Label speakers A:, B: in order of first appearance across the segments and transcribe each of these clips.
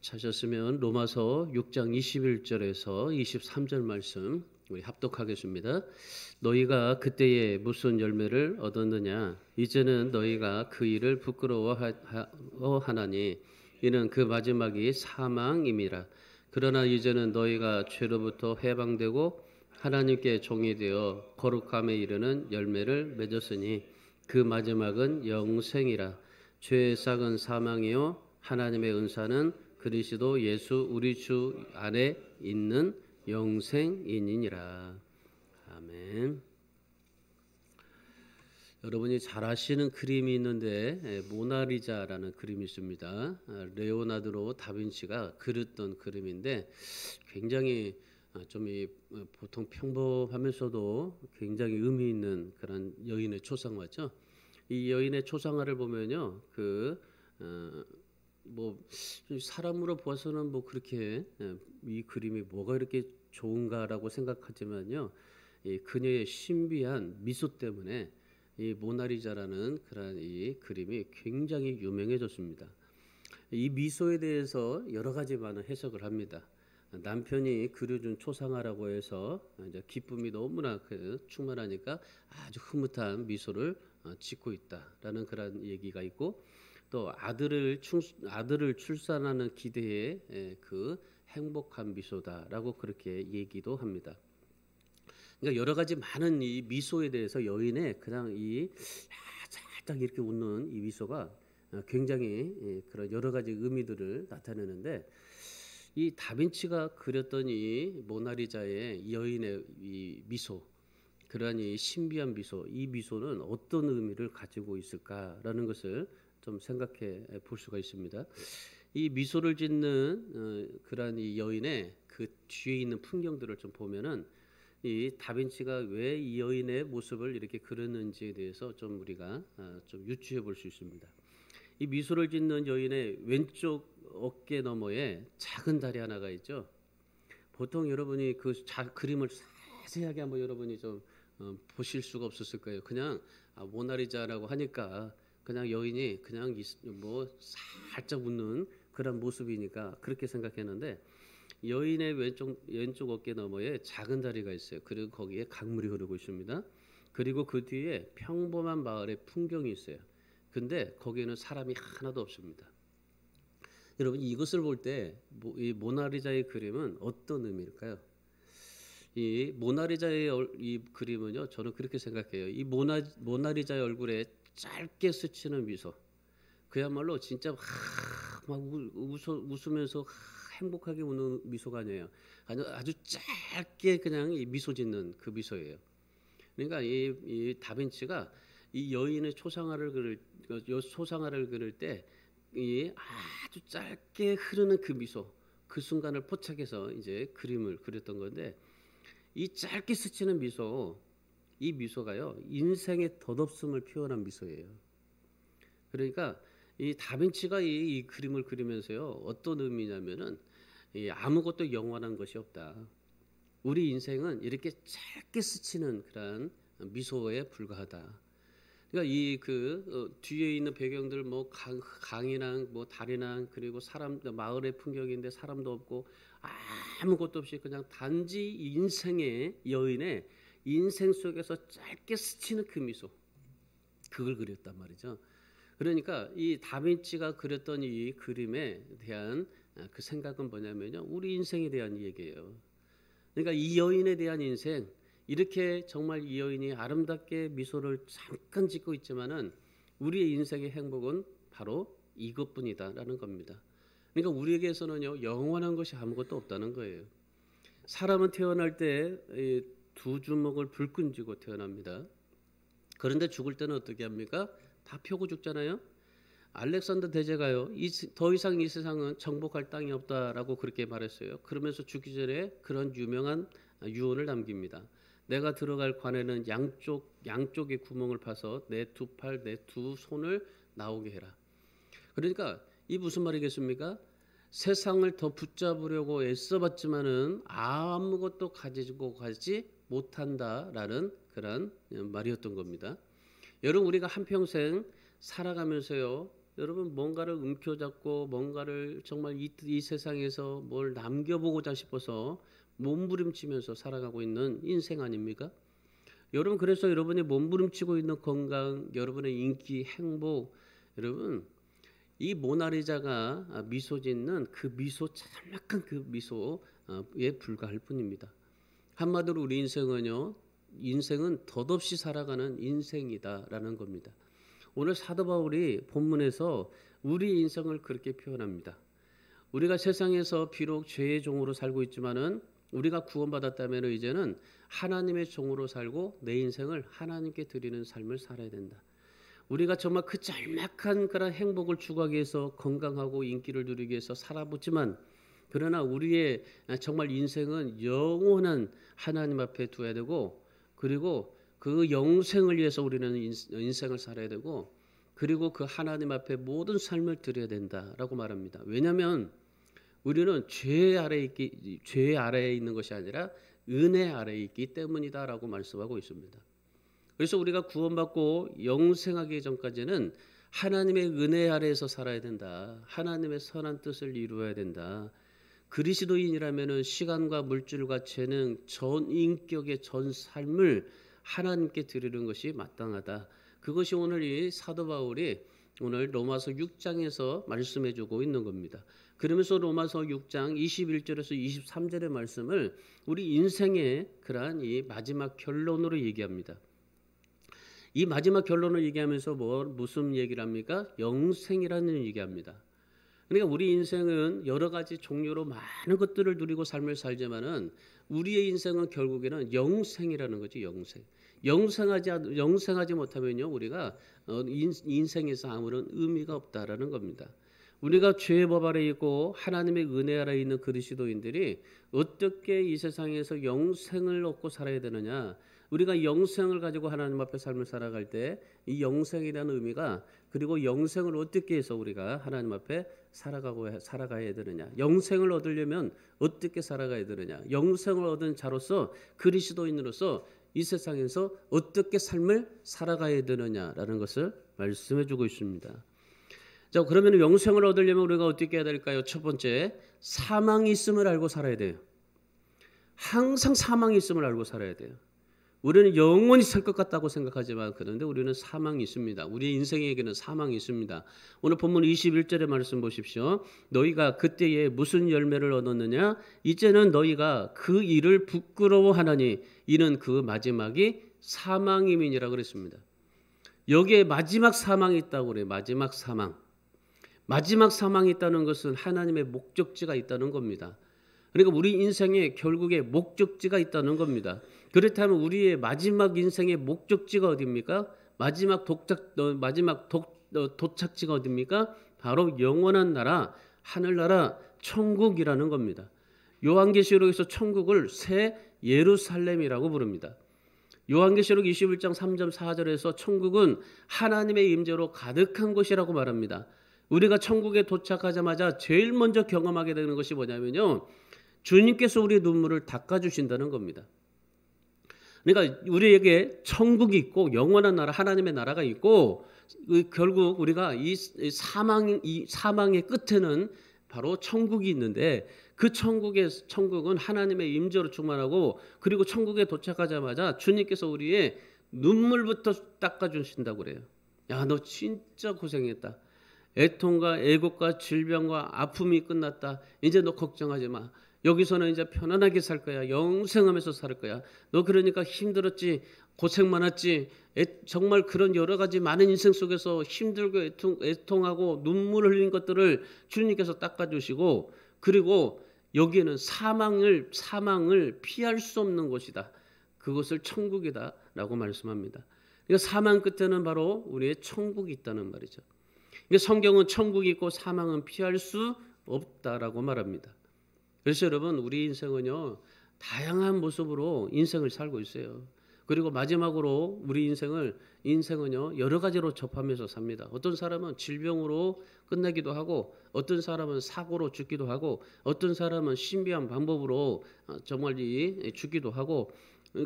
A: 찾으셨으면 로마서 6장 21절에서 23절 말씀 우리 합독하겠습니다. 너희가 그때에 무슨 열매를 얻었느냐? 이제는 너희가 그 일을 부끄러워하나니 이는 그 마지막이 사망임이라. 그러나 이제는 너희가 죄로부터 해방되고 하나님께 종이 되어 거룩함에 이르는 열매를 맺었으니 그 마지막은 영생이라. 죄의 싹은 사망이요 하나님의 은사는 그리스도 예수 우리 주 안에 있는 영생이니라. 아멘. 여러분이 잘 아시는 그림이 있는데 모나리자라는 그림이 있습니다. 레오나르도 다빈치가 그렸던 그림인데 굉장히 좀 보통 평범하면서도 굉장히 의미 있는 그런 여인의 초상화죠. 이 여인의 초상화를 보면요, 사람으로 봐서는 그렇게 이 그림이 뭐가 이렇게 좋은가라고 생각하지만요, 이 그녀의 신비한 미소 때문에 이 모나리자라는 그런 이 그림이 굉장히 유명해졌습니다. 이 미소에 대해서 여러 가지 많은 해석을 합니다. 남편이 그려준 초상화라고 해서 이제 기쁨이 너무나 충만하니까 아주 흐뭇한 미소를 짓고 있다라는 그런 얘기가 있고, 또 아들을 출산하는 기대에 그 행복한 미소다라고 그렇게 얘기도 합니다. 그러니까 여러 가지 많은 이 미소에 대해서 여인의 그냥 이 살짝 이렇게 웃는 이 미소가 굉장히 그런 여러 가지 의미들을 나타내는데, 이 다빈치가 그렸던 이 모나리자의 여인의 이 미소, 그러한 이 신비한 미소, 이 미소는 어떤 의미를 가지고 있을까라는 것을 좀 생각해 볼 수가 있습니다. 이 미소를 짓는 그러한 이 여인의 그 뒤에 있는 풍경들을 좀 보면은 이 다빈치가 왜 이 여인의 모습을 이렇게 그렸는지에 대해서 좀 우리가 좀 유추해 볼 수 있습니다. 이 미소를 짓는 여인의 왼쪽 어깨 너머에 작은 다리 하나가 있죠. 보통 여러분이 그 그림을 자세하게 한번 여러분이 좀 보실 수가 없었을 거예요. 그냥 모나리자라고 하니까 그냥 여인이 그냥 살짝 웃는 그런 모습이니까 그렇게 생각했는데, 여인의 왼쪽 어깨 너머에 작은 다리가 있어요. 그리고 거기에 강물이 흐르고 있습니다. 그리고 그 뒤에 평범한 마을의 풍경이 있어요. 근데 거기에는 사람이 하나도 없습니다. 여러분, 이것을 볼 때 이 모나리자의 그림은 어떤 의미일까요? 이 모나리자의 이 그림은요, 저는 그렇게 생각해요. 이 모나리자의 얼굴에 짧게 스치는 미소, 그야말로 진짜 막 웃으면서 행복하게 웃는 미소가 아니에요. 아주 짧게 그냥 이 미소 짓는 그 미소예요. 그러니까 이 다빈치가 이 여인의 초상화를 그릴 때 이 아주 짧게 흐르는 그 미소, 그 순간을 포착해서 이제 그림을 그렸던 건데, 이 짧게 스치는 미소, 이 미소가요, 인생의 덧없음을 표현한 미소예요. 그러니까 이 다빈치가 이 그림을 그리면서요, 어떤 의미냐면은 아무것도 영원한 것이 없다. 우리 인생은 이렇게 짧게 스치는 그런 미소에 불과하다. 그러니까 이 뒤에 있는 배경들 강이랑 다리랑 그리고 마을의 풍경인데 사람도 없고 아무것도 없이 그냥 단지 여인의 인생 속에서 짧게 스치는 그 미소, 그걸 그렸단 말이죠. 그러니까 이 다빈치가 그렸던 이 그림에 대한 그 생각은 뭐냐면요, 우리 인생에 대한 얘기예요. 그러니까 이 여인에 대한 인생, 이렇게 정말 이 여인이 아름답게 미소를 잠깐 짓고 있지만은 우리의 인생의 행복은 바로 이것뿐이다라는 겁니다. 그러니까 우리에게서는요, 영원한 것이 아무것도 없다는 거예요. 사람은 태어날 때 두 주먹을 불끈 쥐고 태어납니다. 그런데 죽을 때는 어떻게 합니까? 다 펴고 죽잖아요. 알렉산더 대제가요, 더 이상 이 세상은 정복할 땅이 없다라고 그렇게 말했어요. 그러면서 죽기 전에 그런 유명한 유언을 남깁니다. 내가 들어갈 관에는 양쪽의 구멍을 파서 내 두 팔, 내 두 손을 나오게 해라. 그러니까 이 무슨 말이겠습니까? 세상을 더 붙잡으려고 애써봤지만은 아무것도 가지고 가지 못한다라는 그런 말이었던 겁니다. 여러분, 우리가 한평생 살아가면서요, 여러분 뭔가를 움켜잡고 뭔가를 정말 이 세상에서 뭘 남겨보고자 싶어서 몸부림치면서 살아가고 있는 인생 아닙니까? 여러분 그래서 여러분이 몸부림치고 있는 건강, 여러분의 인기, 행복, 여러분 이 모나리자가 미소 짓는 그 미소 짤막한 그 미소에 불과할 뿐입니다. 한마디로 우리 인생은 덧없이 살아가는 인생이다라는 겁니다. 오늘 사도 바울이 본문에서 우리 인생을 그렇게 표현합니다. 우리가 세상에서 비록 죄의 종으로 살고 있지만은 우리가 구원받았다면 이제는 하나님의 종으로 살고 내 인생을 하나님께 드리는 삶을 살아야 된다. 우리가 정말 그 짤막한 그런 행복을 추구하기 위해서 건강하고 인기를 누리기 위해서 살아보지만 그러나 우리의 정말 인생은 영원한 하나님 앞에 두어야 되고 그리고 그 영생을 위해서 우리는 인생을 살아야 되고 그리고 그 하나님 앞에 모든 삶을 드려야 된다라고 말합니다. 왜냐하면 우리는 죄 아래에 있는 것이 아니라 은혜 아래에 있기 때문이다라고 말씀하고 있습니다. 그래서 우리가 구원받고 영생하기 전까지는 하나님의 은혜 아래에서 살아야 된다. 하나님의 선한 뜻을 이루어야 된다. 그리스도인이라면은 시간과 물질과 재능, 전 인격의 전 삶을 하나님께 드리는 것이 마땅하다. 그것이 오늘 이 사도 바울이 오늘 로마서 6장에서 말씀해주고 있는 겁니다. 그러면서 로마서 6장 21절에서 23절의 말씀을 우리 인생의 그러한 이 마지막 결론으로 얘기합니다. 이 마지막 결론을 얘기하면서 무슨 얘기를 합니까? 영생이라는 얘기합니다. 그러니까 우리 인생은 여러 가지 종류로 많은 것들을 누리고 삶을 살지만은 우리의 인생은 결국에는 영생이라는 거죠. 영생하지 못하면요 우리가 인생에서 아무런 의미가 없다라는 겁니다. 우리가 죄의 법 아래 있고 하나님의 은혜 아래 있는 그리스도인들이 어떻게 이 세상에서 영생을 얻고 살아야 되느냐? 우리가 영생을 가지고 하나님 앞에 삶을 살아갈 때 이 영생이라는 의미가 그리고 영생을 어떻게 해서 우리가 하나님 앞에 살아가야 되느냐? 영생을 얻으려면 어떻게 살아가야 되느냐? 영생을 얻은 자로서 그리스도인으로서 이 세상에서 어떻게 삶을 살아가야 되느냐라는 것을 말씀해주고 있습니다. 자, 그러면 영생을 얻으려면 우리가 어떻게 해야 될까요? 첫 번째, 사망이 있음을 알고 살아야 돼요. 항상 사망이 있음을 알고 살아야 돼요. 우리는 영원히 살 것 같다고 생각하지만 그런데 우리는 사망이 있습니다. 우리의 인생에게는 사망이 있습니다. 오늘 본문 21절의 말씀 보십시오. 너희가 그때에 무슨 열매를 얻었느냐? 이제는 너희가 그 일을 부끄러워하나니 이는 그 마지막이 사망임이니라 그랬습니다. 여기에 마지막 사망이 있다고 그래요. 마지막 사망. 마지막 사망이 있다는 것은 하나님의 목적지가 있다는 겁니다. 그러니까 우리 인생에 결국에 목적지가 있다는 겁니다. 그렇다면 우리의 마지막 인생의 목적지가 어디입니까? 마지막 도착지가 어디입니까? 바로 영원한 나라, 하늘나라, 천국이라는 겁니다. 요한계시록에서 천국을 새 예루살렘이라고 부릅니다. 요한계시록 21장 3절 4절에서 천국은 하나님의 임재로 가득한 곳이라고 말합니다. 우리가 천국에 도착하자마자 제일 먼저 경험하게 되는 것이 뭐냐면요. 주님께서 우리의 눈물을 닦아주신다는 겁니다. 그러니까 우리에게 천국이 있고 영원한 나라 하나님의 나라가 있고 결국 우리가 이 사망의 끝에는 바로 천국이 있는데 그 천국은 하나님의 임재로 충만하고 그리고 천국에 도착하자마자 주님께서 우리의 눈물부터 닦아주신다고 그래요. 야, 너 진짜 고생했다. 애통과 애곡과 질병과 아픔이 끝났다. 이제 너 걱정하지 마. 여기서는 이제 편안하게 살 거야. 영생하면서 살 거야. 너 그러니까 힘들었지. 고생 많았지. 정말 그런 여러 가지 많은 인생 속에서 힘들고 애통하고 눈물 흘린 것들을 주님께서 닦아주시고 그리고 여기에는 사망을 피할 수 없는 곳이다. 그것을 천국이다 라고 말씀합니다. 그러니까 사망 끝에는 바로 우리의 천국이 있다는 말이죠. 그러니까 성경은 천국이 있고 사망은 피할 수 없다라고 말합니다. 그래서 여러분 우리 인생은요 다양한 모습으로 인생을 살고 있어요. 그리고 마지막으로 우리 인생은요 여러 가지로 접하면서 삽니다. 어떤 사람은 질병으로 끝내기도 하고 어떤 사람은 사고로 죽기도 하고 어떤 사람은 신비한 방법으로 정말 죽기도 하고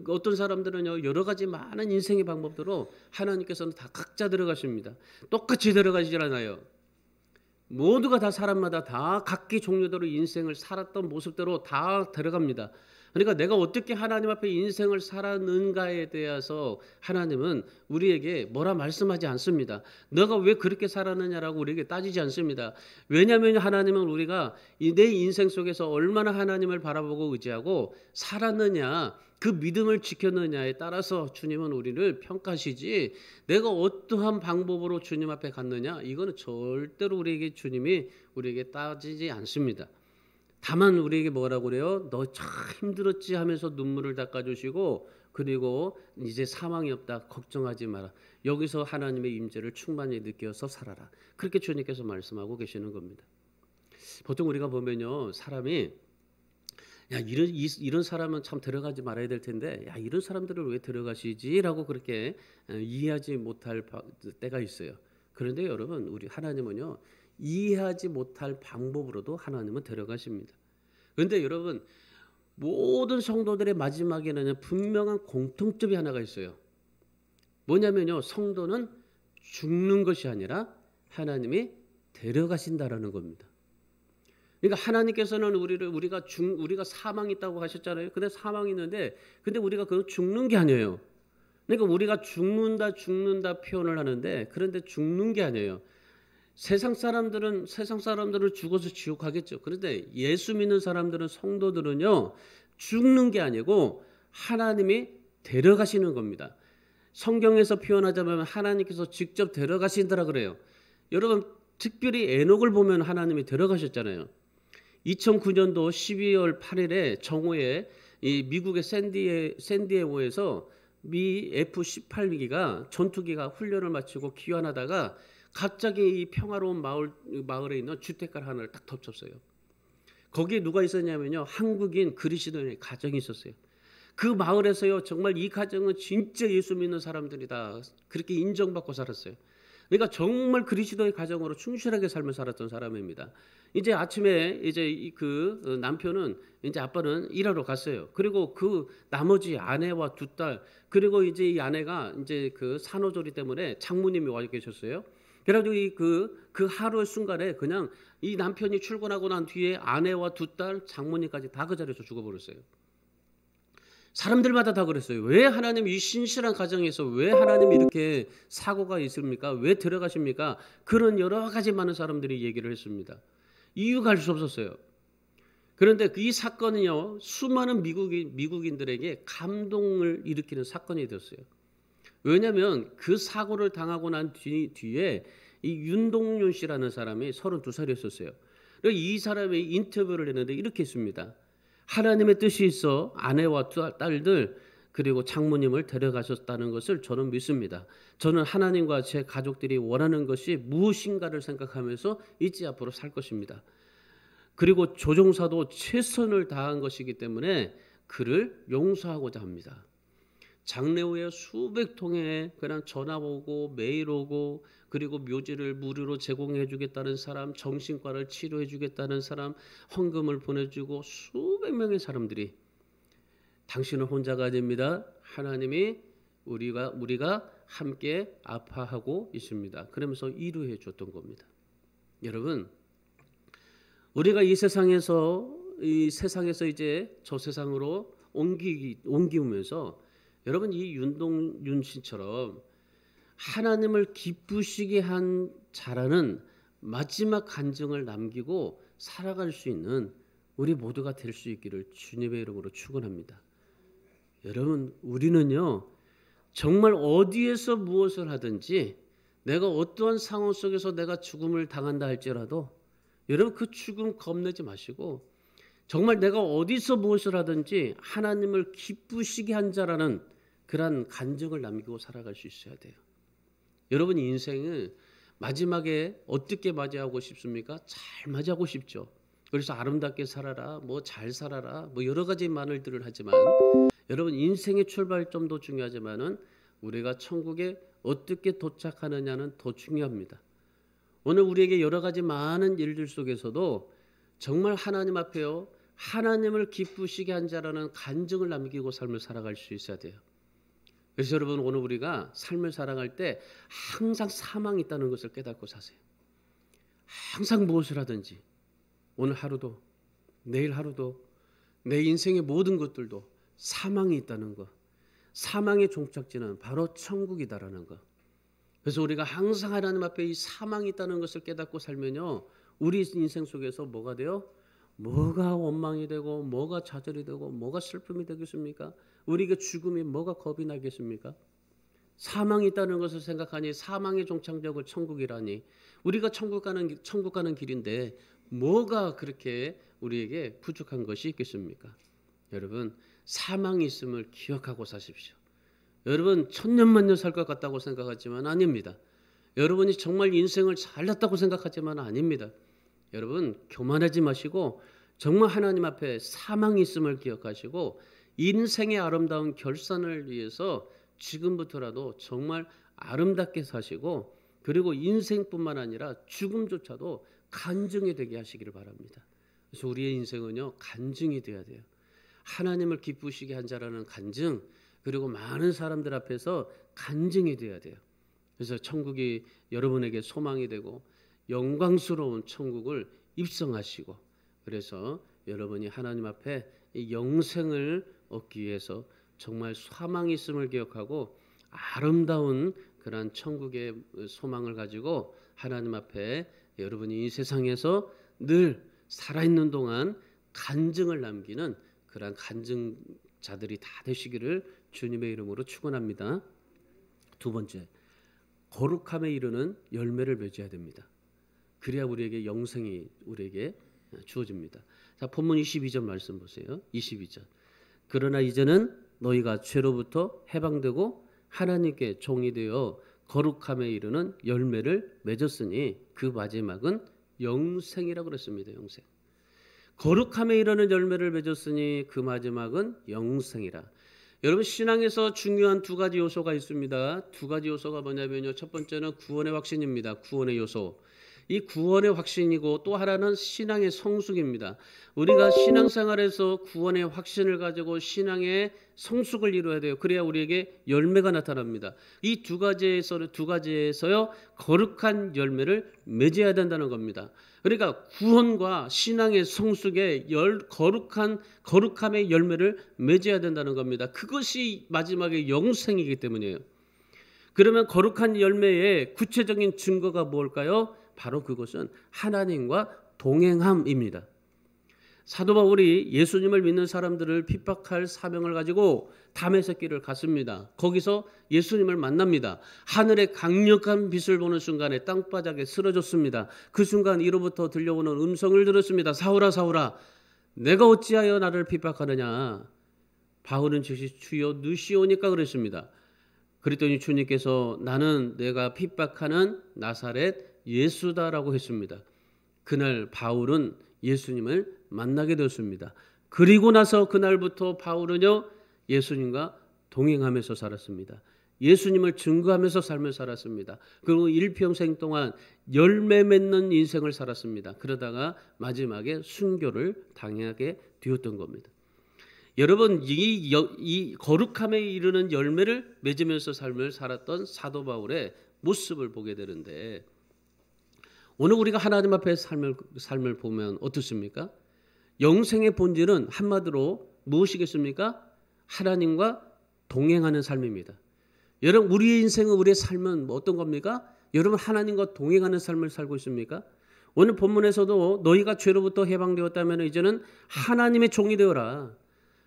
A: 어떤 사람들은요 여러 가지 많은 인생의 방법으로 하나님께서는 다 각자 들어가십니다. 똑같이 들어가시질 않아요. 모두가 다 사람마다 다 각기 종류대로 인생을 살았던 모습대로 다 들어갑니다. 그러니까 내가 어떻게 하나님 앞에 인생을 살았는가에 대해서 하나님은 우리에게 뭐라 말씀하지 않습니다. 너가 왜 그렇게 살았느냐라고 우리에게 따지지 않습니다. 왜냐하면 하나님은 우리가 내 인생 속에서 얼마나 하나님을 바라보고 의지하고 살았느냐, 그 믿음을 지켰느냐에 따라서 주님은 우리를 평가하시지, 내가 어떠한 방법으로 주님 앞에 갔느냐, 이거는 절대로 주님이 우리에게 따지지 않습니다. 다만 우리에게 뭐라고 그래요? 너 참 힘들었지 하면서 눈물을 닦아주시고, 그리고 이제 사망이 없다, 걱정하지 마라. 여기서 하나님의 임재를 충만히 느껴서 살아라. 그렇게 주님께서 말씀하고 계시는 겁니다. 보통 우리가 보면요, 사람이 야, 이런 사람은 참 들어가지 말아야 될 텐데, 야, 이런 사람들을 왜 들어가시지라고 그렇게 이해하지 못할 때가 있어요. 그런데 여러분, 우리 하나님은요, 이해하지 못할 방법으로도 하나님은 데려가십니다. 그런데 여러분, 모든 성도들의 마지막에는 분명한 공통점이 하나가 있어요. 뭐냐면요, 성도는 죽는 것이 아니라 하나님이 데려가신다라는 겁니다. 그러니까 하나님께서는 우리가 사망이 있다고 하셨잖아요. 근데 사망이 있는데, 근데 우리가 그거 죽는 게 아니에요. 그러니까 우리가 죽는다 표현을 하는데, 그런데 죽는 게 아니에요. 세상 사람들은 죽어서 지옥 가겠죠. 그런데 예수 믿는 사람들은, 성도들은요, 죽는 게 아니고 하나님이 데려가시는 겁니다. 성경에서 표현하자면 하나님께서 직접 데려가신다라 그래요. 여러분, 특별히 에녹을 보면 하나님이 데려가셨잖아요. 2009년도 12월 8일에 정오에 이 미국의 샌디에고에서 미 F-18기가 전투기가 훈련을 마치고 귀환하다가 갑자기 이 평화로운 마을에 있는 주택가 하나를 딱 덮쳤어요. 거기에 누가 있었냐면요, 한국인 그리스도인의 가정이 있었어요. 그 마을에서요, 정말 이 가정은 진짜 예수 믿는 사람들이다, 그렇게 인정받고 살았어요. 그러니까 정말 그리스도의 가정으로 충실하게 삶을 살았던 사람입니다. 이제 아침에 이제 그 남편은, 이제 아빠는 일하러 갔어요. 그리고 그 나머지 아내와 두 딸, 그리고 이제 이 아내가 이제 그 산후조리 때문에 장모님이 와 계셨어요. 그래가지고 그 하루의 순간에 그냥 이 남편이 출근하고 난 뒤에 아내와 두 딸, 장모님까지 다 그 자리에서 죽어버렸어요. 사람들마다 다 그랬어요. 왜 하나님, 이 신실한 가정에서 왜 하나님이 이렇게 사고가 있습니까? 왜 들어가십니까? 그런 여러 가지 많은 사람들이 얘기를 했습니다. 이유가 알 수 없었어요. 그런데 이 사건은요, 수많은 미국인들에게 감동을 일으키는 사건이 되었어요. 왜냐하면 그 사고를 당하고 난 뒤에 이 윤동윤 씨라는 사람이 32살이었었어요. 이 사람이 인터뷰를 했는데 이렇게 했습니다. 하나님의 뜻이 있어 아내와 딸들 그리고 장모님을 데려가셨다는 것을 저는 믿습니다. 저는 하나님과 제 가족들이 원하는 것이 무엇인가를 생각하면서 이제 앞으로 살 것입니다. 그리고 조종사도 최선을 다한 것이기 때문에 그를 용서하고자 합니다. 장례 후에 수백 통의 그냥 전화 오고 메일 오고, 그리고 묘지를 무료로 제공해 주겠다는 사람, 정신과를 치료해 주겠다는 사람, 헌금을 보내주고 수백 명의 사람들이, 당신은 혼자가 아닙니다, 하나님이 우리가 함께 아파하고 있습니다, 그러면서 위로해 줬던 겁니다. 여러분, 우리가 이 세상에서 이제 저 세상으로 옮기면서 여러분, 이 윤동윤 씨처럼 하나님을 기쁘시게 한 자라는 마지막 간증을 남기고 살아갈 수 있는 우리 모두가 될 수 있기를 주님의 이름으로 축원합니다. 여러분, 우리는요, 정말 어디에서 무엇을 하든지, 내가 어떠한 상황 속에서 내가 죽음을 당한다 할지라도 여러분, 그 죽음 겁내지 마시고, 정말 내가 어디서 무엇을 하든지 하나님을 기쁘시게 한 자라는 그런 간증을 남기고 살아갈 수 있어야 돼요. 여러분, 인생을 마지막에 어떻게 맞이하고 싶습니까? 잘 맞이하고 싶죠. 그래서 아름답게 살아라, 뭐 잘 살아라, 뭐 여러 가지 말들을 하지만, 여러분, 인생의 출발점도 중요하지만은 우리가 천국에 어떻게 도착하느냐는 더 중요합니다. 오늘 우리에게 여러 가지 많은 일들 속에서도 정말 하나님 앞에요, 하나님을 기쁘시게 한 자라는 간증을 남기고 삶을 살아갈 수 있어야 돼요. 그래서 여러분, 오늘 우리가 삶을 살아갈 때 항상 사망이 있다는 것을 깨닫고 사세요. 항상 무엇을 하든지 오늘 하루도 내일 하루도 내 인생의 모든 것들도 사망이 있다는 것, 사망의 종착지는 바로 천국이다라는 것. 그래서 우리가 항상 하나님 앞에 이 사망이 있다는 것을 깨닫고 살면요, 우리 인생 속에서 뭐가 돼요? 뭐가 원망이 되고 뭐가 좌절이 되고 뭐가 슬픔이 되겠습니까? 우리에게 죽음이 뭐가 겁이 나겠습니까? 사망이 있다는 것을 생각하니 사망의 종착역을 천국이라니, 우리가 천국 가는 길인데 뭐가 그렇게 우리에게 부족한 것이 있겠습니까? 여러분, 사망이 있음을 기억하고 사십시오. 여러분, 천년만년 살 것 같다고 생각하지만 아닙니다. 여러분이 정말 인생을 잘났다고 생각하지만 아닙니다. 여러분, 교만하지 마시고 정말 하나님 앞에 사망이 있음을 기억하시고 인생의 아름다운 결산을 위해서 지금부터라도 정말 아름답게 사시고, 그리고 인생뿐만 아니라 죽음조차도 간증이 되게 하시기를 바랍니다. 그래서 우리의 인생은요, 간증이 되어야 돼요. 하나님을 기쁘시게 한 자라는 간증, 그리고 많은 사람들 앞에서 간증이 되어야 돼요. 그래서 천국이 여러분에게 소망이 되고 영광스러운 천국을 입성하시고, 그래서 여러분이 하나님 앞에 이 영생을 얻기 위해서 정말 사망이 있음을 기억하고 아름다운 그러한 천국의 소망을 가지고 하나님 앞에 여러분이 이 세상에서 늘 살아있는 동안 간증을 남기는 그러한 간증자들이 다 되시기를 주님의 이름으로 축원합니다. 두 번째, 거룩함에 이르는 열매를 맺어야 됩니다. 그래야 우리에게 영생이 우리에게 주어집니다. 자, 본문 22절 말씀 보세요. 22절. 그러나 이제는 너희가 죄로부터 해방되고 하나님께 종이 되어 거룩함에 이르는 열매를 맺었으니 그 마지막은 영생이라고 그랬습니다. 영생. 거룩함에 이르는 열매를 맺었으니 그 마지막은 영생이라. 여러분, 신앙에서 중요한 두 가지 요소가 있습니다. 두 가지 요소가 뭐냐면요, 첫 번째는 구원의 확신입니다. 구원의 요소. 이 구원의 확신이고 또 하나는 신앙의 성숙입니다. 우리가 신앙생활에서 구원의 확신을 가지고 신앙의 성숙을 이루어야 돼요. 그래야 우리에게 열매가 나타납니다. 이 두 가지에서요 거룩한 열매를 맺어야 된다는 겁니다. 그러니까 구원과 신앙의 성숙에 거룩함의 열매를 맺어야 된다는 겁니다. 그것이 마지막에 영생이기 때문이에요. 그러면 거룩한 열매의 구체적인 증거가 뭘까요? 바로 그것은 하나님과 동행함입니다. 사도 바울이 예수님을 믿는 사람들을 핍박할 사명을 가지고 다메섹 길을 갔습니다. 거기서 예수님을 만납니다. 하늘의 강력한 빛을 보는 순간에 땅바닥에 쓰러졌습니다. 그 순간 이로부터 들려오는 음성을 들었습니다. 사울아, 사울아, 내가 어찌하여 나를 핍박하느냐? 바울은 즉시 주여 누시오니까 그랬습니다. 그랬더니 주님께서 나는 내가 핍박하는 나사렛 예수다라고 했습니다. 그날 바울은 예수님을 만나게 되었습니다. 그리고 나서 그날부터 바울은요 예수님과 동행하면서 살았습니다. 예수님을 증거하면서 삶을 살았습니다. 그리고 일평생 동안 열매 맺는 인생을 살았습니다. 그러다가 마지막에 순교를 당하게 되었던 겁니다. 여러분, 이 거룩함에 이르는 열매를 맺으면서 삶을 살았던 사도 바울의 모습을 보게 되는데, 오늘 우리가 하나님 앞에 삶을 보면 어떻습니까? 영생의 본질은 한마디로 무엇이겠습니까? 하나님과 동행하는 삶입니다. 여러분, 우리의 인생은, 우리의 삶은 어떤 겁니까? 여러분, 하나님과 동행하는 삶을 살고 있습니까? 오늘 본문에서도 너희가 죄로부터 해방되었다면 이제는 하나님의 종이 되어라.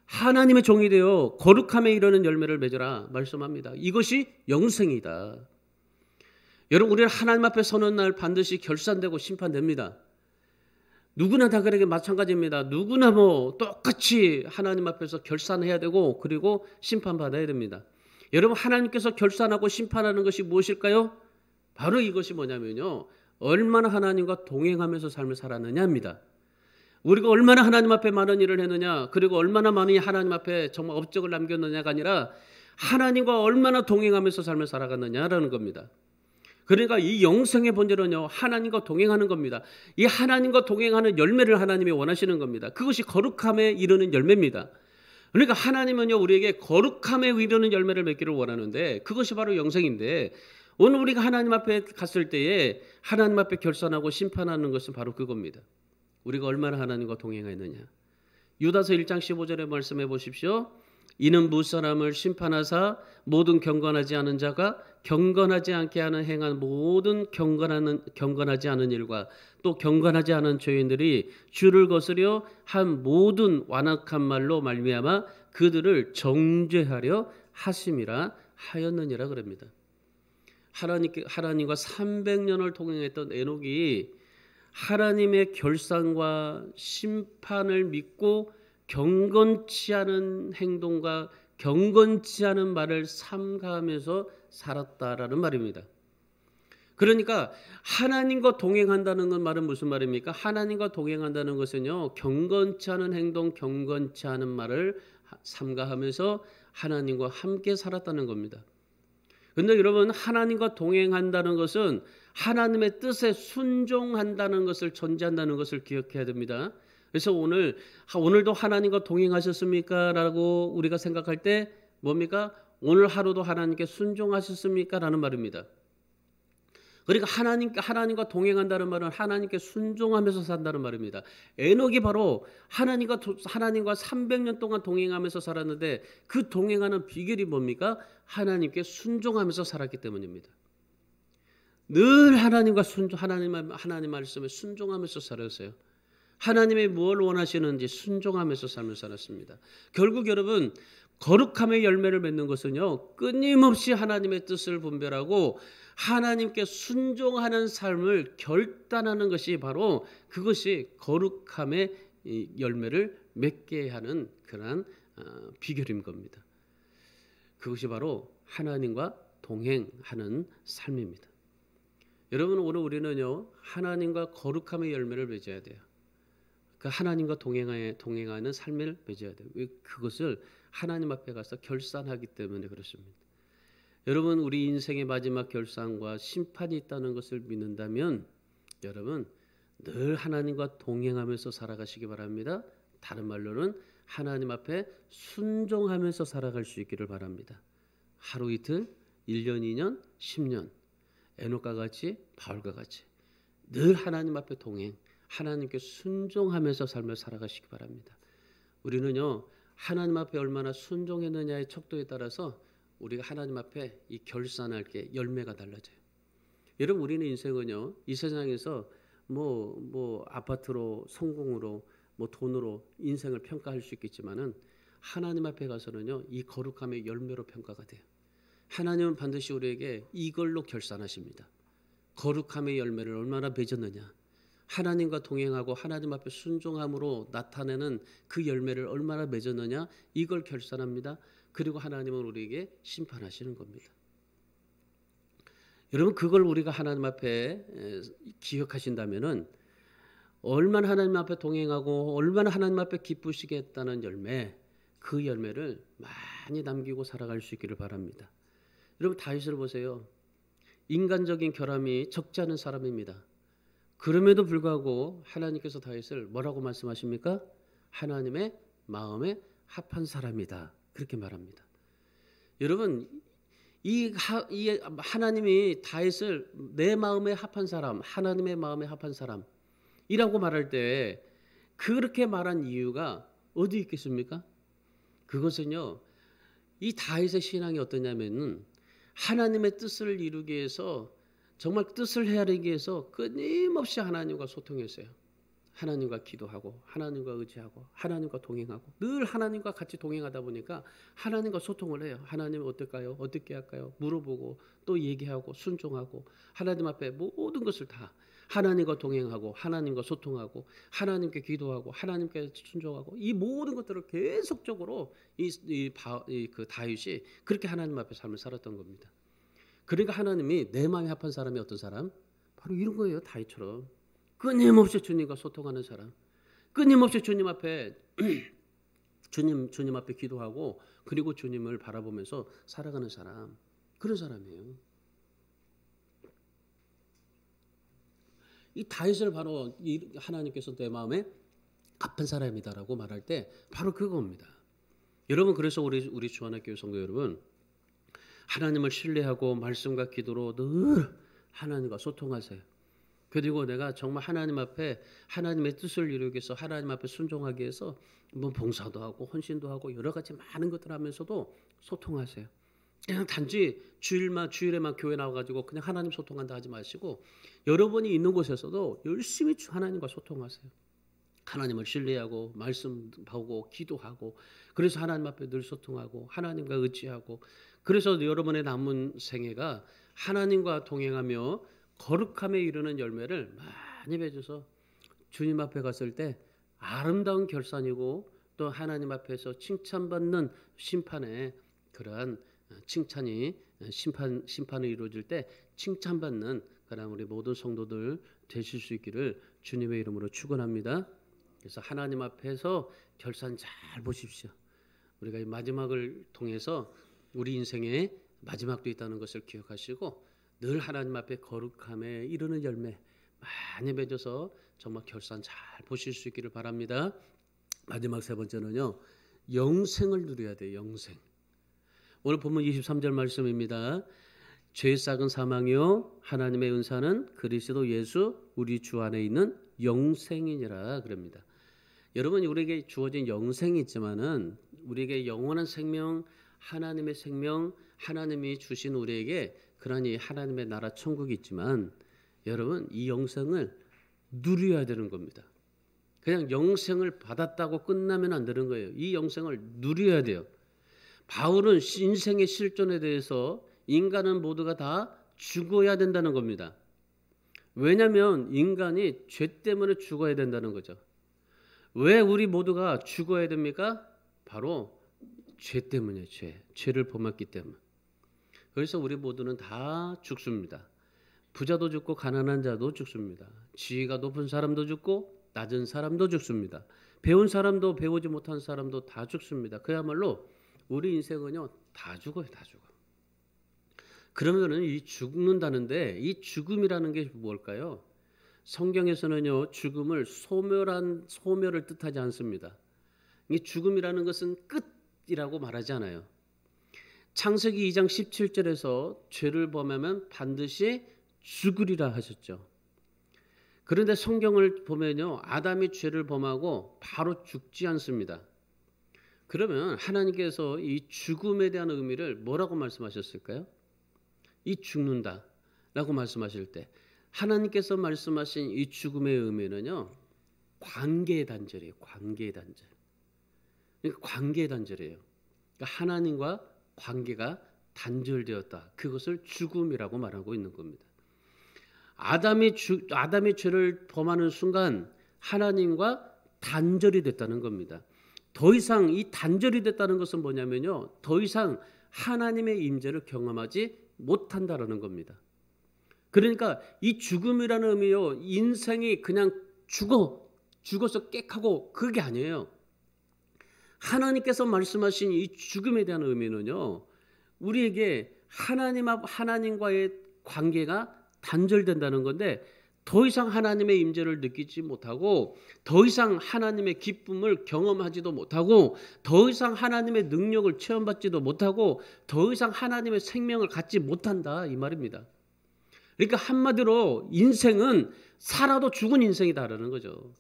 A: 하나님의 종이 되어 거룩함에 이르는 열매를 맺어라 말씀합니다. 이것이 영생이다. 여러분, 우리는 하나님 앞에 서는 날 반드시 결산되고 심판됩니다. 누구나 다 그렇게 마찬가지입니다. 누구나 똑같이 하나님 앞에서 결산해야 되고, 그리고 심판받아야 됩니다. 여러분, 하나님께서 결산하고 심판하는 것이 무엇일까요? 바로 이것이 뭐냐면요, 얼마나 하나님과 동행하면서 삶을 살았느냐입니다. 우리가 얼마나 하나님 앞에 많은 일을 했느냐, 그리고 얼마나 많이 하나님 앞에 정말 업적을 남겼느냐가 아니라 하나님과 얼마나 동행하면서 삶을 살아갔느냐라는 겁니다. 그러니까 이 영생의 본질은요, 하나님과 동행하는 겁니다. 이 하나님과 동행하는 열매를 하나님이 원하시는 겁니다. 그것이 거룩함에 이르는 열매입니다. 그러니까 하나님은요, 우리에게 거룩함에 이르는 열매를 맺기를 원하는데, 그것이 바로 영생인데, 오늘 우리가 하나님 앞에 갔을 때에 하나님 앞에 결산하고 심판하는 것은 바로 그겁니다. 우리가 얼마나 하나님과 동행하느냐. 유다서 1장 15절에 말씀해 보십시오. 이는 무사람을 심판하사 모든 경건하지 않은 자가 경건하지 않게 하는 행한 모든 경건하지 않은 일과 또 경건하지 않은 죄인들이 주를 거스려 한 모든 완악한 말로 말미암아 그들을 정죄하려 하심이라 하였느니라 그럽니다. 하나님과 300년을 동행했던 에녹이 하나님의 결산과 심판을 믿고 경건치 않은 행동과 경건치 않은 말을 삼가하면서 살았다라는 말입니다. 그러니까 하나님과 동행한다는 건 말은 무슨 말입니까? 하나님과 동행한다는 것은요, 경건치 않은 행동, 경건치 않은 말을 삼가하면서 하나님과 함께 살았다는 겁니다. 그런데 여러분, 하나님과 동행한다는 것은 하나님의 뜻에 순종한다는 것을 전제한다는 것을 기억해야 됩니다. 그래서 오늘도 하나님과 동행하셨습니까? 라고 우리가 생각할 때 뭡니까? 오늘 하루도 하나님께 순종하셨습니까? 라는 말입니다. 그러니까 하나님과 동행한다는 말은 하나님께 순종하면서 산다는 말입니다. 에녹이 바로 하나님과 300년 동안 동행하면서 살았는데 그 동행하는 비결이 뭡니까? 하나님께 순종하면서 살았기 때문입니다. 늘 하나님 말씀에 순종하면서 살았어요. 하나님이 뭘 원하시는지 순종하면서 삶을 살았습니다. 결국 여러분, 거룩함의 열매를 맺는 것은요, 끊임없이 하나님의 뜻을 분별하고 하나님께 순종하는 삶을 결단하는 것이 바로 그것이 거룩함의 열매를 맺게 하는 그러한 비결인 겁니다. 그것이 바로 하나님과 동행하는 삶입니다. 여러분, 오늘 우리는요, 하나님과 거룩함의 열매를 맺어야 돼요. 그 하나님과 동행하는 삶을 맺어야 돼요. 그것을 하나님 앞에 가서 결산하기 때문에 그렇습니다. 여러분, 우리 인생의 마지막 결산과 심판이 있다는 것을 믿는다면 여러분, 늘 하나님과 동행하면서 살아가시기 바랍니다. 다른 말로는 하나님 앞에 순종하면서 살아갈 수 있기를 바랍니다. 하루 이틀, 1년, 2년, 10년, 에녹과 같이, 바울과 같이 늘 하나님 앞에 동행, 하나님께 순종하면서 삶을 살아가시기 바랍니다. 우리는요, 하나님 앞에 얼마나 순종했느냐의 척도에 따라서 우리가 하나님 앞에 이 결산할 게 열매가 달라져요. 여러분, 우리는 인생은요, 이 세상에서 뭐 아파트로, 성공으로, 뭐 돈으로 인생을 평가할 수 있겠지만은 하나님 앞에 가서는요, 이 거룩함의 열매로 평가가 돼요. 하나님은 반드시 우리에게 이걸로 결산하십니다. 거룩함의 열매를 얼마나 맺었느냐, 하나님과 동행하고 하나님 앞에 순종함으로 나타내는 그 열매를 얼마나 맺었느냐, 이걸 결산합니다. 그리고 하나님은 우리에게 심판하시는 겁니다. 여러분, 그걸 우리가 하나님 앞에 기억하신다면은 얼마나 하나님 앞에 동행하고 얼마나 하나님 앞에 기쁘시겠다는 열매, 그 열매를 많이 남기고 살아갈 수 있기를 바랍니다. 여러분, 다윗을 보세요. 인간적인 결함이 적지 않은 사람입니다. 그럼에도 불구하고 하나님께서 다윗을 뭐라고 말씀하십니까? 하나님의 마음에 합한 사람이다, 그렇게 말합니다. 여러분, 이 하나님이 다윗을 내 마음에 합한 사람, 하나님의 마음에 합한 사람이라고 말할 때 그렇게 말한 이유가 어디 있겠습니까? 그것은요, 이 다윗의 신앙이 어떠냐면은 하나님의 뜻을 이루기 위해서, 정말 뜻을 헤아리기 위해서 끊임없이 하나님과 소통했어요. 하나님과 기도하고 하나님과 의지하고 하나님과 동행하고 늘 하나님과 같이 동행하다 보니까 하나님과 소통을 해요. 하나님 어떨까요? 어떻게 할까요? 물어보고 또 얘기하고 순종하고 하나님 앞에 모든 것을 다 하나님과 동행하고 하나님과 소통하고 하나님께 기도하고 하나님께 순종하고 이 모든 것들을 계속적으로 그 다윗이 그렇게 하나님 앞에 삶을 살았던 겁니다. 그러니까 하나님이 내 마음에 합한 사람이 어떤 사람? 바로 이런 거예요. 다윗처럼 끊임없이 주님과 소통하는 사람, 끊임없이 주님 앞에 주님 앞에 기도하고 그리고 주님을 바라보면서 살아가는 사람, 그런 사람이에요. 이 다윗을 바로 하나님께서 내 마음에 합한 사람이다라고 말할 때 바로 그겁니다. 여러분, 그래서 우리 주안학교회 성도 여러분, 하나님을 신뢰하고 말씀과 기도로 늘 하나님과 소통하세요. 그리고 내가 정말 하나님 앞에 하나님의 뜻을 이루기 위해서 하나님 앞에 순종하기 위해서 뭐 봉사도 하고 헌신도 하고 여러 가지 많은 것들 하면서도 소통하세요. 그냥 단지 주일에만 교회 나와가지고 그냥 하나님 소통한다 하지 마시고 여러분이 있는 곳에서도 열심히 하나님과 소통하세요. 하나님을 신뢰하고 말씀하고 기도하고 그래서 하나님 앞에 늘 소통하고 하나님과 의지하고 그래서 여러분의 남은 생애가 하나님과 동행하며 거룩함에 이르는 열매를 많이 맺어서 주님 앞에 갔을 때 아름다운 결산이고 또 하나님 앞에서 칭찬받는 심판에 그러한 칭찬이 심판을 이루어질 때 칭찬받는 그런 우리 모든 성도들 되실 수 있기를 주님의 이름으로 축원합니다. 그래서 하나님 앞에서 결산 잘 보십시오. 우리가 이 마지막을 통해서 우리 인생에 마지막도 있다는 것을 기억하시고 늘 하나님 앞에 거룩함에 이르는 열매 많이 맺어서 정말 결산 잘 보실 수 있기를 바랍니다. 마지막 세 번째는요. 영생을 누려야 돼요. 영생. 오늘 본문 23절 말씀입니다. 죄 싹은 사망이요 하나님의 은사는 그리스도 예수 우리 주 안에 있는 영생이니라 그럽니다. 여러분 우리에게 주어진 영생이 있지만은 우리에게 영원한 생명 하나님의 생명 하나님이 주신 우리에게 그러니 하나님의 나라 천국이 있지만 여러분 이 영생을 누려야 되는 겁니다. 그냥 영생을 받았다고 끝나면 안 되는 거예요. 이 영생을 누려야 돼요. 바울은 인생의 실존에 대해서 인간은 모두가 다 죽어야 된다는 겁니다. 왜냐하면 인간이 죄 때문에 죽어야 된다는 거죠. 왜 우리 모두가 죽어야 됩니까? 바로 죄 때문이에요. 죄를 범했기 때문에. 그래서 우리 모두는 다 죽습니다. 부자도 죽고 가난한 자도 죽습니다. 지위가 높은 사람도 죽고 낮은 사람도 죽습니다. 배운 사람도 배우지 못한 사람도 다 죽습니다. 그야말로 우리 인생은요 다 죽어요. 다 죽어. 그러면은 이 죽는다는데 이 죽음이라는 게 뭘까요? 성경에서는요 죽음을 소멸을 뜻하지 않습니다. 이 죽음이라는 것은 끝이라고 말하지 않아요. 창세기 2장 17절에서 죄를 범하면 반드시 죽으리라 하셨죠. 그런데 성경을 보면요 아담이 죄를 범하고 바로 죽지 않습니다. 그러면 하나님께서 이 죽음에 대한 의미를 뭐라고 말씀하셨을까요? 이 죽는다라고 말씀하실 때 하나님께서 말씀하신 이 죽음의 의미는요 관계의 단절이에요. 관계의 단절. 그러니까 관계의 단절이에요. 그러니까 하나님과 관계가 단절되었다. 그것을 죽음이라고 말하고 있는 겁니다. 아담이 죄를 범하는 순간 하나님과 단절이 됐다는 겁니다. 더 이상 이 단절이 됐다는 것은 뭐냐면요. 더 이상 하나님의 임재를 경험하지 못한다라는 겁니다. 그러니까 이 죽음이라는 의미요. 인생이 그냥 죽어서 깨하고 그게 아니에요. 하나님께서 말씀하신 이 죽음에 대한 의미는요. 우리에게 하나님과의 관계가 단절된다는 건데 더 이상 하나님의 임재를 느끼지 못하고 더 이상 하나님의 기쁨을 경험하지도 못하고 더 이상 하나님의 능력을 체험받지도 못하고 더 이상 하나님의 생명을 갖지 못한다 이 말입니다. 그러니까 한마디로 인생은 살아도 죽은 인생이다라는 거죠.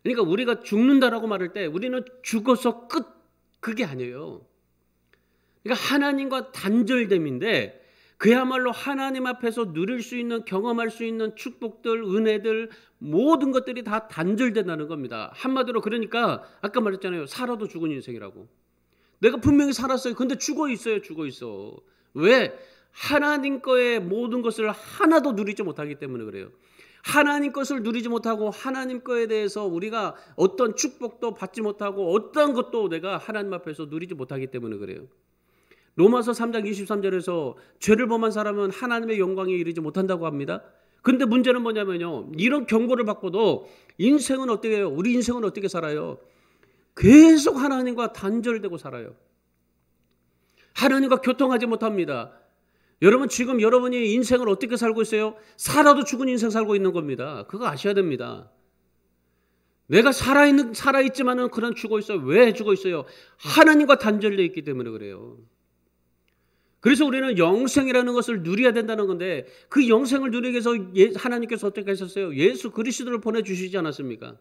A: 그러니까 우리가 죽는다라고 말할 때 우리는 죽어서 끝 그게 아니에요. 그러니까 하나님과 단절됨인데 그야말로 하나님 앞에서 누릴 수 있는 경험할 수 있는 축복들 은혜들 모든 것들이 다 단절된다는 겁니다. 한마디로 그러니까 아까 말했잖아요. 살아도 죽은 인생이라고. 내가 분명히 살았어요. 근데 죽어 있어. 왜? 하나님 거의 모든 것을 하나도 누리지 못하기 때문에 그래요. 하나님 것을 누리지 못하고 하나님 거에 대해서 우리가 어떤 축복도 받지 못하고 어떤 것도 내가 하나님 앞에서 누리지 못하기 때문에 그래요. 로마서 3장 23절에서 죄를 범한 사람은 하나님의 영광에 이르지 못한다고 합니다. 그런데 문제는 뭐냐면요. 이런 경고를 받고도 인생은 어떻게 해요? 우리 인생은 어떻게 살아요? 계속 하나님과 단절되고 살아요. 하나님과 교통하지 못합니다. 여러분 지금 여러분이 인생을 어떻게 살고 있어요? 살아도 죽은 인생 살고 있는 겁니다. 그거 아셔야 됩니다. 내가 살아있지만은 그런 죽어 있어요. 왜 죽어 있어요? 하나님과 단절되어 있기 때문에 그래요. 그래서 우리는 영생이라는 것을 누려야 된다는 건데 그 영생을 누리기 위해서 하나님께서 어떻게 하셨어요? 예수 그리스도를 보내주시지 않았습니까?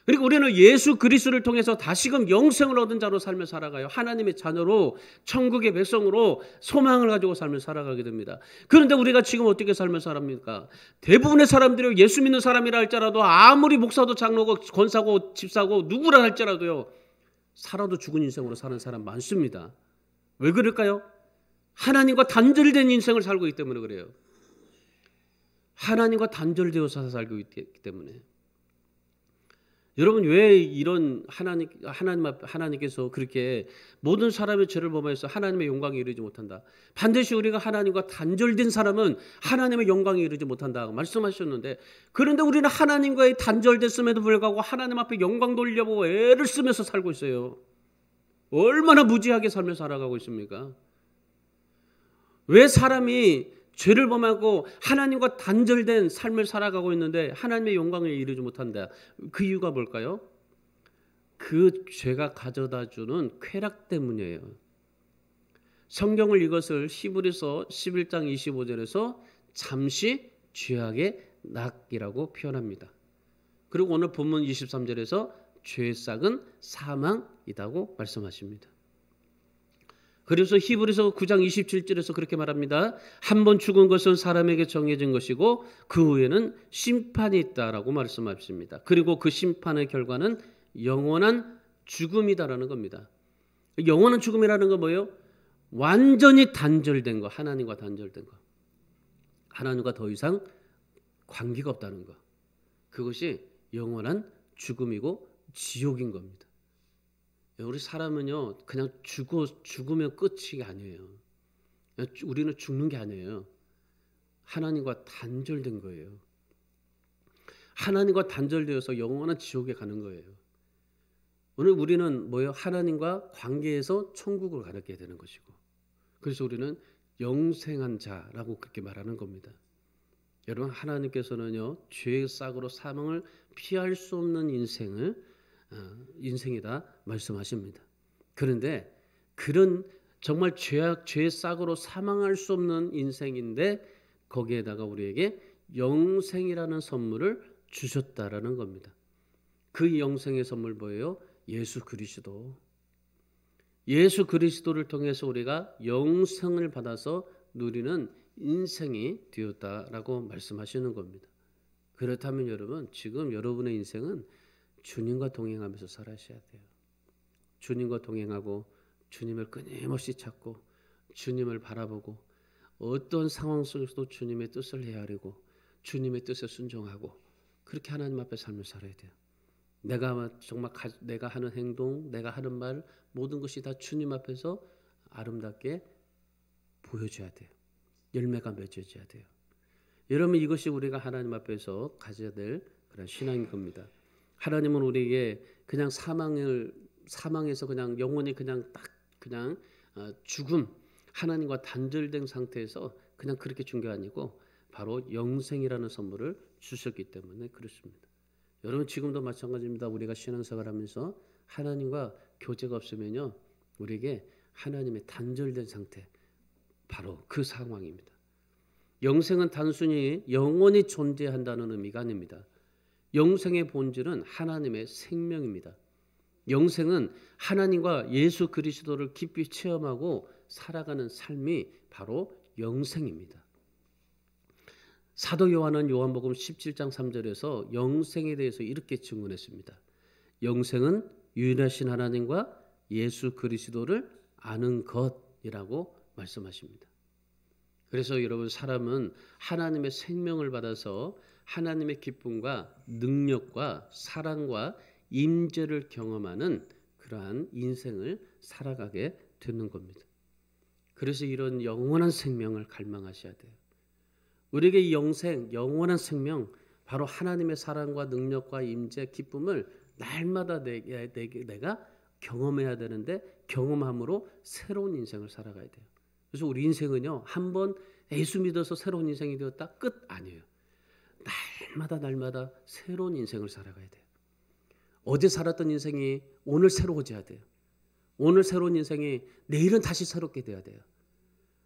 A: 그리고 우리는 예수 그리스도를 통해서 다시금 영생을 얻은 자로 삶을 살아가요. 하나님의 자녀로 천국의 백성으로 소망을 가지고 삶을 살아가게 됩니다. 그런데 우리가 지금 어떻게 삶을 살합니까? 대부분의 사람들이 예수 믿는 사람이라 할지라도 아무리 목사도 장로고 권사고 집사고 누구라 할지라도요. 살아도 죽은 인생으로 사는 사람 많습니다. 왜 그럴까요? 하나님과 단절된 인생을 살고 있기 때문에 그래요. 하나님과 단절되어서 살고 있기 때문에. 여러분 왜 이런 하나님께서 그렇게 모든 사람의 죄를 범해서 하나님의 영광에 이르지 못한다. 반드시 우리가 하나님과 단절된 사람은 하나님의 영광에 이르지 못한다 말씀하셨는데 그런데 우리는 하나님과의 단절됐음에도 불구하고 하나님 앞에 영광 돌려보고 애를 쓰면서 살고 있어요. 얼마나 무지하게 삶을 살아가고 있습니까? 왜 사람이 죄를 범하고 하나님과 단절된 삶을 살아가고 있는데 하나님의 영광에 이르지 못한다. 그 이유가 뭘까요? 그 죄가 가져다주는 쾌락 때문이에요. 성경을 이것을 히브리서 11장 25절에서 잠시 죄악의 낙이라고 표현합니다. 그리고 오늘 본문 23절에서 죄의 싹은 사망이라고 말씀하십니다. 그래서 히브리서 9장 27절에서 그렇게 말합니다. 한 번 죽은 것은 사람에게 정해진 것이고 그 후에는 심판이 있다라고 말씀하십니다. 그리고 그 심판의 결과는 영원한 죽음이다라는 겁니다. 영원한 죽음이라는 건 뭐예요? 완전히 단절된 거, 하나님과 단절된 거. 하나님과 더 이상 관계가 없다는 거. 그것이 영원한 죽음이고 지옥인 겁니다. 우리 사람은요 그냥 죽으면 끝이 아니에요. 우리는 죽는 게 아니에요. 하나님과 단절된 거예요. 하나님과 단절되어서 영원한 지옥에 가는 거예요. 오늘 우리는 뭐예요? 하나님과 관계에서 천국을 가게 되는 것이고 그래서 우리는 영생한 자라고 그렇게 말하는 겁니다. 여러분 하나님께서는요 죄의 싹으로 사망을 피할 수 없는 인생이다 말씀하십니다. 그런데 그런 정말 죄의 싹으로 사망할 수 없는 인생인데 거기에다가 우리에게 영생이라는 선물을 주셨다라는 겁니다. 그 영생의 선물 뭐예요? 예수 그리스도. 예수 그리스도를 통해서 우리가 영생을 받아서 누리는 인생이 되었다라고 말씀하시는 겁니다. 그렇다면 여러분 지금 여러분의 인생은 주님과 동행하면서 살아셔야 돼요. 주님과 동행하고 주님을 끊임없이 찾고 주님을 바라보고 어떤 상황 속에서도 주님의 뜻을 헤아리고 주님의 뜻에 순종하고 그렇게 하나님 앞에 삶을 살아야 돼요. 내가 정말 내가 하는 행동, 내가 하는 말 모든 것이 다 주님 앞에서 아름답게 보여줘야 돼요. 열매가 맺어져야 돼요. 여러분 이것이 우리가 하나님 앞에서 가져야 될 그런 신앙인 겁니다. 하나님은 우리에게 그냥 사망에서 그냥 영원히 그냥 딱 그냥 죽음 하나님과 단절된 상태에서 그냥 그렇게 준 게 아니고 바로 영생이라는 선물을 주셨기 때문에 그렇습니다. 여러분 지금도 마찬가지입니다. 우리가 신앙생활하면서 하나님과 교제가 없으면요 우리에게 하나님의 단절된 상태 바로 그 상황입니다. 영생은 단순히 영원히 존재한다는 의미가 아닙니다. 영생의 본질은 하나님의 생명입니다. 영생은 하나님과 예수 그리스도를 깊이 체험하고 살아가는 삶이 바로 영생입니다. 사도 요한은 요한복음 17장 3절에서 영생에 대해서 이렇게 증언했습니다. 영생은 유일하신 하나님과 예수 그리스도를 아는 것이라고 말씀하십니다. 그래서 여러분 사람은 하나님의 생명을 받아서 하나님의 기쁨과 능력과 사랑과 임재를 경험하는 그러한 인생을 살아가게 되는 겁니다. 그래서 이런 영원한 생명을 갈망하셔야 돼요. 우리에게 이 영원한 생명 바로 하나님의 사랑과 능력과 임재, 기쁨을 날마다 내가 경험해야 되는데 경험함으로 새로운 인생을 살아가야 돼요. 그래서 우리 인생은요 한번 예수 믿어서 새로운 인생이 되었다 끝 아니에요. 날마다 새로운 인생을 살아가야 돼요. 어제 살았던 인생이 오늘 새로워져야 돼요. 오늘 새로운 인생이 내일은 다시 새롭게 돼야 돼요.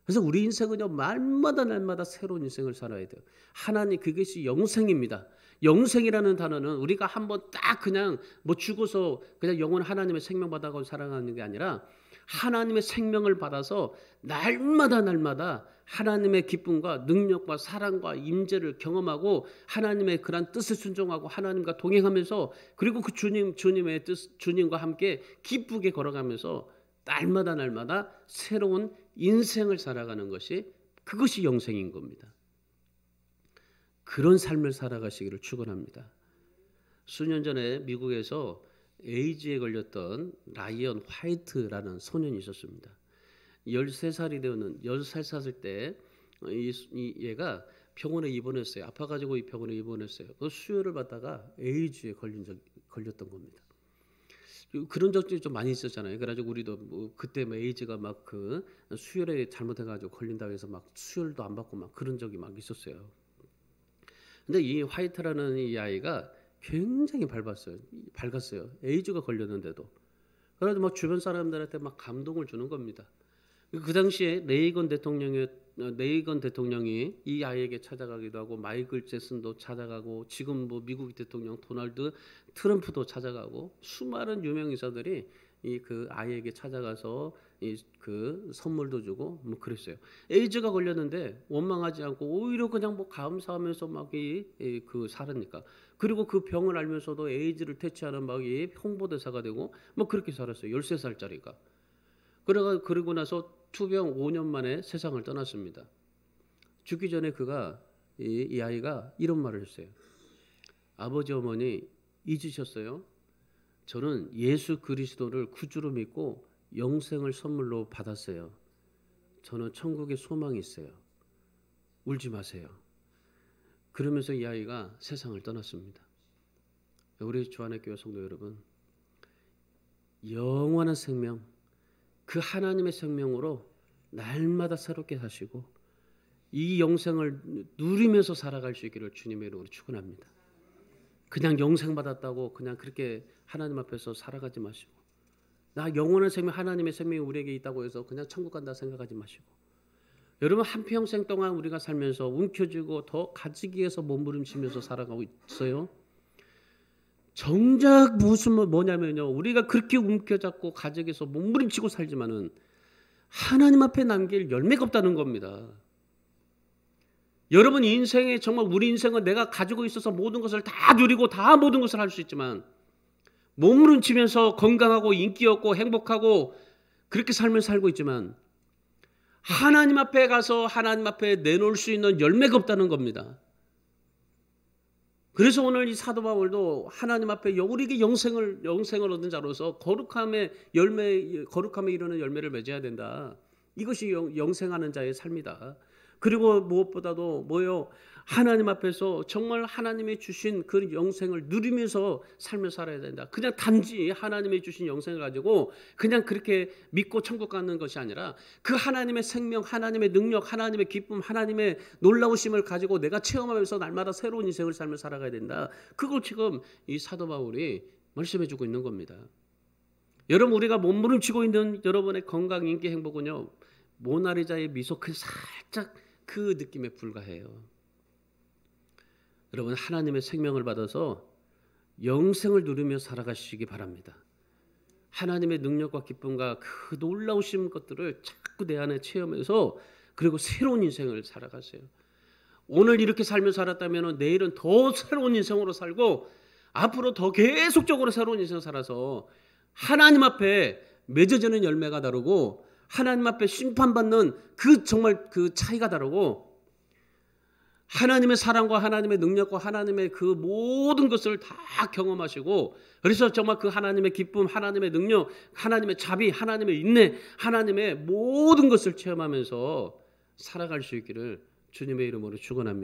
A: 그래서 우리 인생은요, 날마다 새로운 인생을 살아야 돼요. 하나님, 그것이 영생입니다. 영생이라는 단어는 우리가 한번 딱 그냥 뭐 죽어서 그냥 영원 하나님의 생명 받아가고 살아가는 게 아니라 하나님의 생명을 받아서 날마다 하나님의 기쁨과 능력과 사랑과 임재를 경험하고 하나님의 그런 뜻에 순종하고 하나님과 동행하면서 그리고 그 주님의 뜻, 주님과 함께 기쁘게 걸어가면서 날마다 새로운 인생을 살아가는 것이, 그것이 영생인 겁니다. 그런 삶을 살아가시기를 축원합니다. 수년 전에 미국에서 에이즈에 걸렸던 라이언 화이트라는 소년이 있었습니다. 13살이 되었는 13살 때 얘가 병원에 입원했어요. 아파가지고 이 병원에 입원했어요. 그 수혈을 받다가 에이즈에 걸렸던 겁니다. 그런 적들이 좀 많이 있었잖아요. 그래가지고 우리도 뭐 그때 에이즈가 막 그 수혈에 잘못해가지고 걸린다고 해서 막 수혈도 안 받고 막 그런 적이 막 있었어요. 근데 이 화이트라는 이 아이가 굉장히 밝았어요. 에이즈가 걸렸는데도. 그래서 막 주변 사람들한테 막 감동을 주는 겁니다. 그 당시에 레이건 대통령이 이 아이에게 찾아가기도 하고 마이클 잭슨도 찾아가고 지금 뭐 미국 대통령 도널드 트럼프도 찾아가고 수많은 유명 인사들이 이 그 아이에게 찾아가서 이 그 선물도 주고 뭐 그랬어요. 에이즈가 걸렸는데 원망하지 않고 오히려 그냥 뭐 감사하면서 막 그 살으니까. 그리고 그 병을 알면서도 에이즈를 퇴치하는 막 이 홍보대사가 되고 뭐 그렇게 살았어요. 13살짜리가. 그러고 나서 투병 5년 만에 세상을 떠났습니다. 죽기 전에 이 아이가 이런 말을 했어요. 아버지 어머니 잊으셨어요? 저는 예수 그리스도를 구주로 믿고 영생을 선물로 받았어요. 저는 천국에 소망이 있어요. 울지 마세요. 그러면서 이 아이가 세상을 떠났습니다. 우리 주안의 교회 성도 여러분, 영원한 생명, 그 하나님의 생명으로 날마다 새롭게 사시고 이 영생을 누리면서 살아갈 수 있기를 주님의 이름으로 축원합니다. 그냥 영생 받았다고 그냥 그렇게 하나님 앞에서 살아가지 마시고, 나 영원한 생명, 하나님의 생명이 우리에게 있다고 해서 그냥 천국 간다 생각하지 마시고, 여러분 한평생 동안 우리가 살면서 움켜쥐고 더 가지기 위해서 몸부림치면서 살아가고 있어요. 정작 뭐냐면요, 우리가 그렇게 움켜잡고 가지기에서 몸부림치고 살지만은 하나님 앞에 남길 열매가 없다는 겁니다. 여러분 인생에 정말 우리 인생은 내가 가지고 있어서 모든 것을 다 누리고 다 모든 것을 할 수 있지만 몸부림치면서 건강하고 인기 없고 행복하고 그렇게 삶을 살고 있지만 하나님 앞에 가서 하나님 앞에 내놓을 수 있는 열매가 없다는 겁니다. 그래서 오늘 이 사도 바울도 하나님 앞에 우리에게 영생을 얻은 자로서 거룩함에 이르는 열매를 맺어야 된다. 이것이 영생하는 자의 삶이다. 그리고 무엇보다도 뭐요? 하나님 앞에서 정말 하나님이 주신 그 영생을 누리면서 삶을 살아야 된다. 그냥 단지 하나님이 주신 영생을 가지고 그냥 그렇게 믿고 천국 가는 것이 아니라 그 하나님의 생명, 하나님의 능력, 하나님의 기쁨, 하나님의 놀라우심을 가지고 내가 체험하면서 날마다 새로운 인생을 삶을 살아가야 된다. 그걸 지금 이 사도 바울이 말씀해 주고 있는 겁니다. 여러분 우리가 몸부림치고 있는 여러분의 건강, 인기, 행복은요, 모나리자의 미소 살짝 그 느낌에 불과해요. 여러분 하나님의 생명을 받아서 영생을 누리며 살아가시기 바랍니다. 하나님의 능력과 기쁨과 그 놀라우신 것들을 자꾸 내 안에 체험해서 그리고 새로운 인생을 살아가세요. 오늘 이렇게 살며 살았다면 내일은 더 새로운 인생으로 살고 앞으로 더 계속적으로 새로운 인생을 살아서 하나님 앞에 맺어지는 열매가 다르고 하나님 앞에 심판받는 정말 그 차이가 다르고 하나님의 사랑과 하나님의 능력과 하나님의 그 모든 것을 다 경험하시고 그래서 정말 그 하나님의 기쁨, 하나님의 능력, 하나님의 자비, 하나님의 인내, 하나님의 모든 것을 체험하면서 살아갈 수 있기를 주님의 이름으로 축원합니다.